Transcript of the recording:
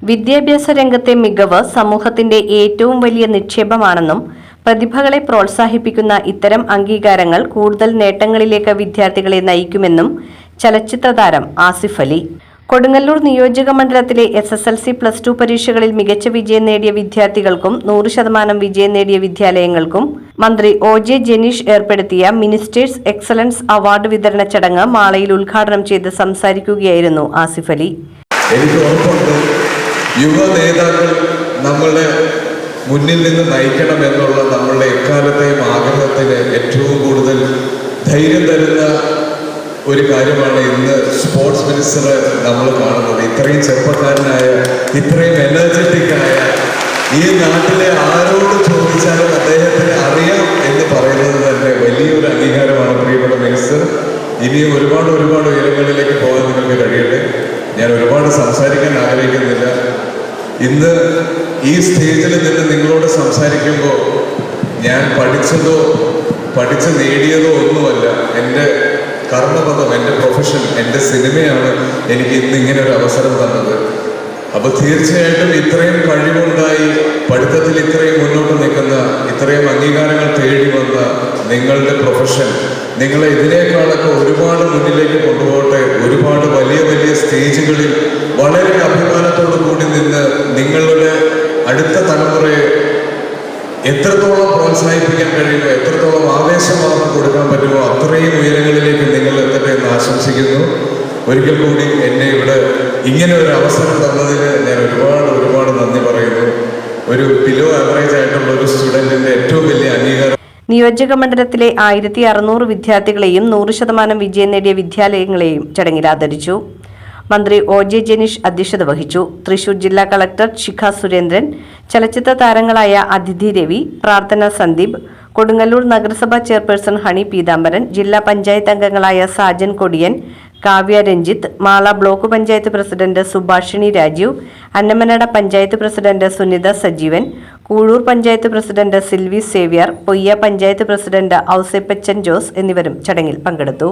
വിദ്യാഭ്യാസ രംഗത്തെ മികവ് സമൂഹത്തിന്റെ ഏറ്റവും വലിയ നിക്ഷേപമാണെന്നും പ്രതിഭകളെ പ്രോത്സാഹിപ്പിക്കുന്ന ഇത്തരം അംഗീകാരങ്ങൾ കൂടുതൽ നേട്ടങ്ങളിലേക്ക് വിദ്യാർത്ഥികളെ നയിക്കുമെന്നും ചലച്ചിത്ര താരം ആസിഫ് അലി. കൊടുങ്ങല്ലൂർ നിയോജക മണ്ഡലത്തിലെ SSLC +2 പരീക്ഷകളിൽ മികച്ച വിജയം നേടിയ വിദ്യാർത്ഥികൾക്കും 100% വിജയം നേടിയ വിദ്യാലയങ്ങൾക്കും മന്ത്രി OJ ജെനീഷ് ഏർപ്പെടുത്തിയ മിനിസ്റ്റേഴ്സ് എക്സലൻസ് അവാർഡ് വിതരണ ചടങ്ങ് മാളയിൽ ഉദ്ഘാടനം ചെയ്ത് സംസാരിക്കുകയായിരുന്നു ആസിഫ് അലി. യുവ നേതാക്കൾ നമ്മളുടെ മുന്നിൽ നിന്ന് നയിക്കണമെന്നുള്ള നമ്മളുടെ എക്കാലത്തെയും ആഗ്രഹത്തിന് ഏറ്റവും കൂടുതൽ ധൈര്യം തരുന്ന ഒരു കാര്യമാണ് ഇന്ന് സ്പോർട്സ് മിനിസ്റ്ററെ നമ്മൾ കാണുന്നത്. ഇത്രയും ചെറുപ്പക്കാരനായ, ഇത്രയും എനർജറ്റിക്കായ, ഈ നാട്ടിലെ ആരോട് ചോദിച്ചാലും അദ്ദേഹത്തിന് അറിയാം എന്ന് പറയുന്നത് തന്നെ വലിയൊരു അംഗീകാരമാണ്. പ്രിയപ്പെട്ട മിനിസ്റ്റർ, ഇനിയും ഒരുപാട് ഉയരങ്ങളിലേക്ക് പോകാൻ നിങ്ങൾക്ക് കഴിയട്ടെ. ഞാൻ ഒരുപാട് സംസാരിക്കാൻ ആഗ്രഹിക്കുന്നില്ല. ഇന്ന് ഈ സ്റ്റേജിൽ നിന്ന് നിങ്ങളോട് സംസാരിക്കുമ്പോൾ ഞാൻ പഠിച്ച് നേടിയതോ ഒന്നുമല്ല. എൻ്റെ കർമ്മപദം, എൻ്റെ പ്രൊഫഷൻ, എൻ്റെ സിനിമയാണ് എനിക്ക് ഇന്ന് ഇങ്ങനെ ഒരു അവസരം തന്നത്. അപ്പോൾ തീർച്ചയായിട്ടും ഇത്രയും കഴിവുണ്ടായി പഠിത്തത്തിൽ ഇത്രയും മുന്നോട്ട് നിൽക്കുന്ന, ഇത്രയും അംഗീകാരങ്ങൾ തേടി വന്ന നിങ്ങളുടെ പ്രൊഫഷൻ നിങ്ങളെ ഇതിനേക്കാളൊക്കെ ഒരുപാട് മുന്നിലേക്ക് കൊണ്ടുപോകട്ടെ. ഒരുപാട് വലിയ സ്റ്റേജുകളിൽ വളരെ അഭിമാനത്തോടു കൂടി നിന്ന് നിങ്ങളുടെ അടുത്ത തലമുറയെ എത്രത്തോളം പ്രോത്സാഹിപ്പിക്കാൻ കഴിയുമോ, എത്രത്തോളം ആവേശമാർന്നു കൊടുക്കാൻ പറ്റുമോ അത്രയും ഉയരങ്ങളിലേക്ക് നിങ്ങൾ എത്തട്ടെ എന്ന് ആശംസിക്കുന്നു. ഒരിക്കൽ കൂടി എന്നെ ഇവിടെ ഇങ്ങനെ ഒരു അവസരം തന്നതിന് ഞാൻ ഒരുപാട് നന്ദി പറയുന്നു. ഒരു ബിലോ ആവറേജ് ആയിട്ടുള്ള ഒരു സ്റ്റുഡന്റിന്റെ ഏറ്റവും വലിയ അംഗീകാരം. നിയോജക മണ്ഡലത്തിലെ 1600 വിദ്യാർത്ഥികളെയും 100% വിജയം നേടിയ വിദ്യാലയങ്ങളെയും ചടങ്ങിൽ ആദരിച്ചു. മന്ത്രി OJ ജെനീഷ് അധ്യക്ഷത വഹിച്ചു. തൃശൂർ ജില്ലാ കളക്ടർ ശിഖ സുരേന്ദ്രൻ, ചലച്ചിത്ര താരങ്ങളായ അതിഥി രവി, പ്രാർത്ഥന സന്ദീപ്, കൊടുങ്ങല്ലൂർ നഗരസഭാ ചെയർപേഴ്സൺ ഹണി പീതാംബരൻ, ജില്ലാ പഞ്ചായത്ത് അംഗങ്ങളായ Sajan Kodiyan, Kavya Ranjith, Mala block panchayat president Subhashini Rajeev, Annamanada panchayat president Sunitha Sajeevan, Kuzhur panchayat president Silvy Xavier, Poyya panchayat president Ouseppachan Jose എന്നിവരും ചടങ്ങിൽ പങ്കെടുത്തു.